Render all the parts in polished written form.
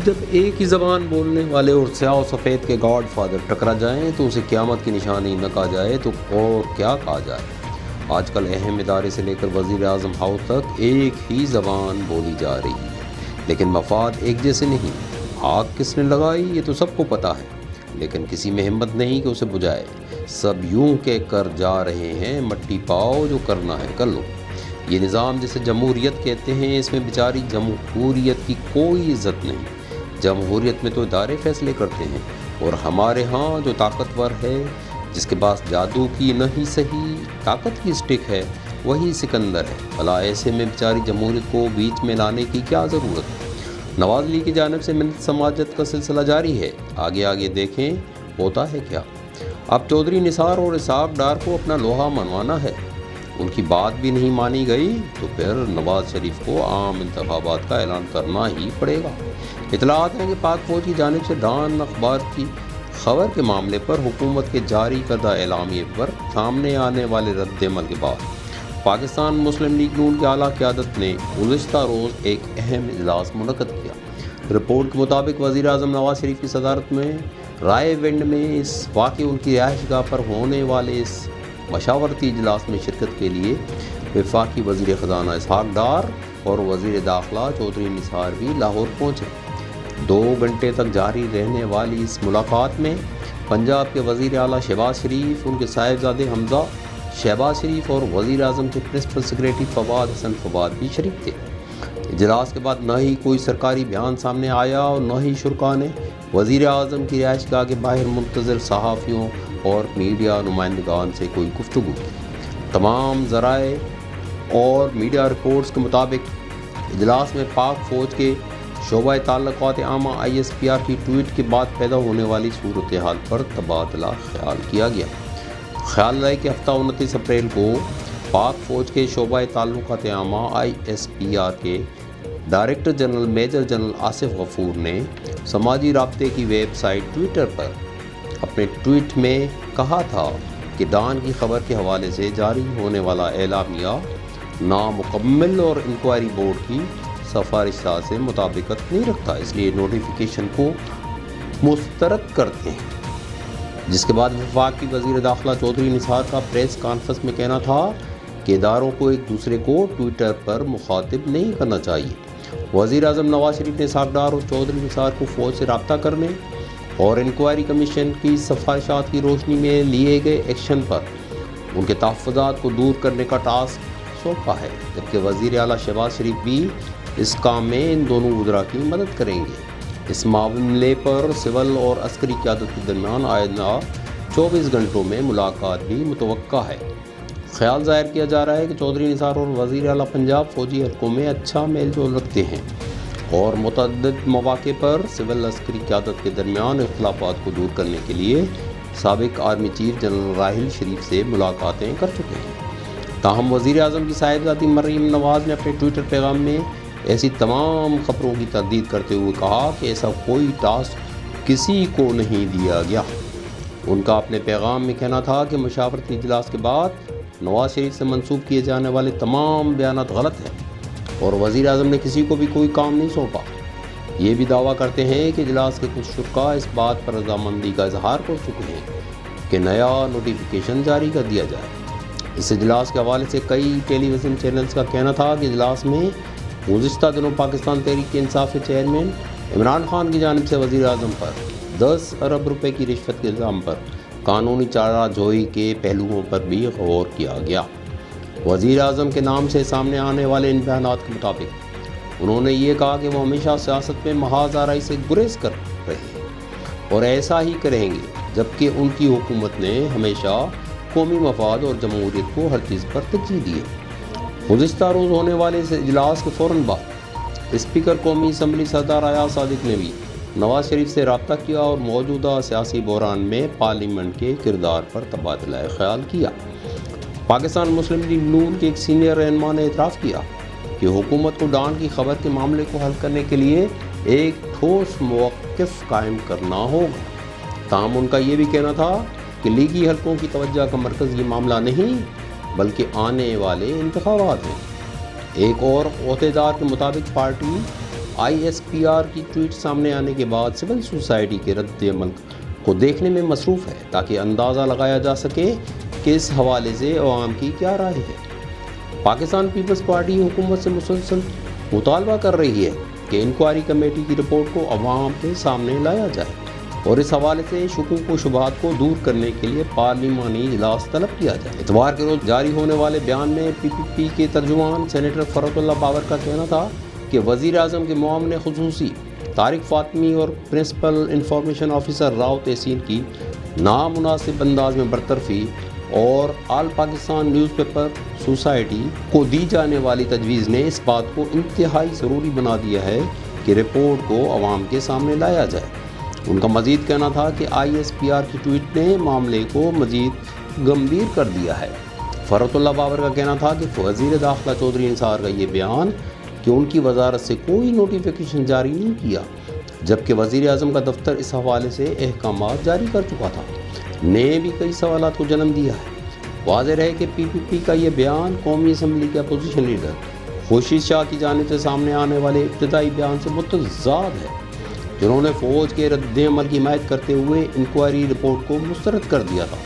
جب ایک ہی زبان بولنے والے اور سیاہ و سفید کے گاڈ فادر ٹکرا جائیں تو اسے قیامت کی نشانی نہ کہا جائے تو اور کیا کہا جائے۔ آج کل اہم ادارے سے لے کر وزیر اعظم ہاؤس تک ایک ہی زبان بولی جا رہی ہے، لیکن مفاد ایک جیسے نہیں۔ آگ کس نے لگائی یہ تو سب کو پتہ ہے، لیکن کسی میں ہمت نہیں کہ اسے بجھائے۔ سب یوں کہہ کر جا رہے ہیں مٹی پاؤ، جو کرنا ہے کر لو۔ یہ نظام جسے جمہوریت کہتے ہیں، اس میں بیچاری جمہوریت کی کوئی عزت نہیں۔ جمہوریت میں تو ادارے فیصلے کرتے ہیں، اور ہمارے ہاں جو طاقتور ہے، جس کے پاس جادو کی نہیں صحیح طاقت کی اسٹک ہے، وہی سکندر ہے۔ بھلا ایسے میں بیچاری جمہوریت کو بیچ میں لانے کی کیا ضرورت؟ نواز لیگ کی جانب سے ملت سماجت کا سلسلہ جاری ہے، آگے آگے دیکھیں ہوتا ہے کیا۔ اب چودھری نثار اور اسحاق ڈار کو اپنا لوہا منوانا ہے۔ ان کی بات بھی نہیں مانی گئی تو پھر نواز شریف کو عام انتخابات کا اعلان کرنا ہی پڑے گا۔ اطلاعات ہیں کہ پاک فوج کی جانب سے ڈان اخبار کی خبر کے معاملے پر حکومت کے جاری کردہ اعلامیے پر سامنے آنے والے رد عمل کے بعد پاکستان مسلم لیگ نون کی اعلیٰ قیادت نے گزشتہ روز ایک اہم اجلاس منعقد کیا۔ رپورٹ کے مطابق وزیر اعظم نواز شریف کی صدارت میں رائے ونڈ میں اس واقع ان کی رہائش گاہ پر ہونے والے اس مشاورتی اجلاس میں شرکت کے لیے وفاقی وزیر خزانہ اسحاق ڈار اور وزیر داخلہ چودھری نثار بھی لاہور پہنچے۔ 2 گھنٹے تک جاری رہنے والی اس ملاقات میں پنجاب کے وزیر اعلیٰ شہباز شریف، ان کے صاحبزادے حمزہ شہباز شریف اور وزیر اعظم کے پرنسپل سیکریٹری فواد حسن فواد بھی شریک تھے۔ اجلاس کے بعد نہ ہی کوئی سرکاری بیان سامنے آیا اور نہ ہی شرکاء نے وزیر اعظم کی رہائش گاہ کے باہر منتظر صحافیوں اور میڈیا نمائندگان سے کوئی گفتگو کی۔ تمام ذرائع اور میڈیا رپورٹس کے مطابق اجلاس میں پاک فوج کے شعبہ تعلقات عامہ ISPR کی ٹویٹ کے بعد پیدا ہونے والی صورتحال پر تبادلہ خیال کیا گیا۔ خیال رہے کہ ہفتہ 29 اپریل کو پاک فوج کے شعبہ تعلقات عامہ ISPR کے director general major general Asif Ghafoor نے سماجی رابطے کی ویب سائٹ ٹویٹر پر اپنے ٹویٹ میں کہا تھا کہ ڈان کی خبر کے حوالے سے جاری ہونے والا اعلامیہ نامکمل اور انکوائری بورڈ کی سفارشات سے مطابقت نہیں رکھتا، اس لیے نوٹیفیکیشن کو مسترد کرتے ہیں۔ جس کے بعد وفاقی وزیر داخلہ چودھری نثار کا پریس کانفرنس میں کہنا تھا کہ اداروں کو ایک دوسرے کو ٹویٹر پر مخاطب نہیں کرنا چاہیے۔ وزیر اعظم نواز شریف نے اسحاق ڈار اور چودھری نثار کو فوج سے رابطہ کرنے اور انکوائری کمیشن کی سفارشات کی روشنی میں لیے گئے ایکشن پر ان کے تحفظات کو دور کرنے کا ٹاسک سونپا ہے، جبکہ وزیر اعلیٰ شہباز شریف بھی اس کام میں ان دونوں وزراء کی مدد کریں گے۔ اس معاملے پر سول اور عسکری قیادت کے درمیان آئندہ 24 گھنٹوں میں ملاقات بھی متوقع ہے۔ خیال ظاہر کیا جا رہا ہے کہ چودھری نثار اور وزیر اعلیٰ پنجاب فوجی حلقوں میں اچھا میل جول رکھتے ہیں اور متعدد مواقع پر سول عسکری قیادت کے درمیان اختلافات کو دور کرنے کے لیے سابق army chief general Raheel Sharif سے ملاقاتیں کر چکے ہیں۔ تاہم وزیر اعظم کی صاحبزادی مریم نواز نے اپنے ٹویٹر پیغام میں ایسی تمام خبروں کی تردید کرتے ہوئے کہا کہ ایسا کوئی ٹاسک کسی کو نہیں دیا گیا۔ ان کا اپنے پیغام میں کہنا تھا کہ مشاورتی اجلاس کے بعد نواز شریف سے منسوب کیے جانے والے تمام بیانات غلط ہیں اور وزیر اعظم نے کسی کو بھی کوئی کام نہیں سونپا۔ یہ بھی دعویٰ کرتے ہیں کہ اجلاس کے کچھ شرکاء اس بات پر رضامندی کا اظہار کر چکے ہیں کہ نیا نوٹیفیکیشن جاری کر دیا جائے۔ اس اجلاس کے حوالے سے کئی ٹیلی ویژن چینلز کا کہنا تھا کہ اجلاس میں گزشتہ دنوں پاکستان تحریک انصاف کے چیئرمین عمران خان کی جانب سے وزیر اعظم پر 10 ارب روپے کی رشوت کے الزام پر قانونی چارہ جوئی کے پہلوؤں پر بھی غور کیا گیا۔ وزیر اعظم کے نام سے سامنے آنے والے ان بیانات کے مطابق انہوں نے یہ کہا کہ وہ ہمیشہ سیاست میں محاذ آرائی سے گریز کر رہے ہیں اور ایسا ہی کریں گے، جبکہ ان کی حکومت نے ہمیشہ قومی مفاد اور جمہوریت کو ہر چیز پر ترجیح دی ہے۔ گزشتہ روز ہونے والے اس اجلاس کے فوراً بعد اسپیکر قومی اسمبلی سردار ایاز صادق نے بھی نواز شریف سے رابطہ کیا اور موجودہ سیاسی بحران میں پارلیمنٹ کے کردار پر تبادلہ خیال کیا۔ پاکستان مسلم لیگ نون کے ایک سینئر رہنما نے اعتراف کیا کہ حکومت کو ڈان کی خبر کے معاملے کو حل کرنے کے لیے ایک ٹھوس موقف قائم کرنا ہوگا۔ تاہم ان کا یہ بھی کہنا تھا کہ لیگی حلقوں کی توجہ کا مرکز یہ معاملہ نہیں بلکہ آنے والے انتخابات ہیں۔ ایک اور عہدیدار کے مطابق پارٹی ISPR کی ٹویٹ سامنے آنے کے بعد سول سوسائٹی کے رد عمل کو دیکھنے میں مصروف ہے تاکہ اندازہ لگایا جا سکے کہ اس حوالے سے عوام کی کیا رائے ہے۔ پاکستان پیپلز پارٹی حکومت سے مسلسل مطالبہ کر رہی ہے کہ انکوائری کمیٹی کی رپورٹ کو عوام کے سامنے لایا جائے اور اس حوالے سے شکوک و شبہات کو دور کرنے کے لیے پارلیمانی اجلاس طلب کیا جائے۔ اتوار کے روز جاری ہونے والے بیان میں PPP کے ترجمان سینیٹر فرحت اللہ بابر کا کہنا تھا کہ وزیر اعظم کے معاون خصوصی طارق فاطمی اور پرنسپل انفارمیشن آفیسر راؤ تحسین کی نامناسب انداز میں برطرفی اور آل پاکستان نیوز پیپر سوسائٹی کو دی جانے والی تجویز نے اس بات کو انتہائی ضروری بنا دیا ہے کہ رپورٹ کو عوام کے سامنے لایا جائے۔ ان کا مزید کہنا تھا کہ ISPR کی ٹویٹ نے معاملے کو مزید گمبھیر کر دیا ہے۔ فرحت اللہ بابر کا کہنا تھا کہ وزیر داخلہ چودھری نثار کا یہ بیان کہ ان کی وزارت سے کوئی نوٹیفیکیشن جاری نہیں کیا، جبکہ وزیر اعظم کا دفتر اس حوالے سے احکامات جاری کر چکا تھا، نے بھی کئی سوالات کو جنم دیا ہے۔ واضح رہے کہ PPP کا یہ بیان قومی اسمبلی کے اپوزیشن لیڈر خورشید شاہ کی جانب سے سامنے آنے والے ابتدائی بیان سے متضاد ہے، جنہوں نے فوج کے رد عمل کی حمایت کرتے ہوئے انکوائری رپورٹ کو مسترد کر دیا تھا۔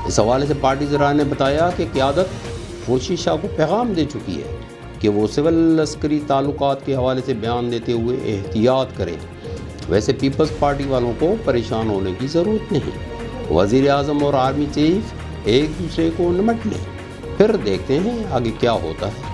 اس حوالے سے پارٹی ذرائع نے بتایا کہ قیادت خورشید شاہ کو پیغام دے چکی ہے کہ وہ سول عسکری تعلقات کے حوالے سے بیان دیتے ہوئے احتیاط کریں۔ ویسے پیپلز پارٹی والوں کو پریشان ہونے کی ضرورت نہیں، وزیر اعظم اور آرمی چیف ایک دوسرے کو نمٹ لیں، پھر دیکھتے ہیں آگے کیا ہوتا ہے۔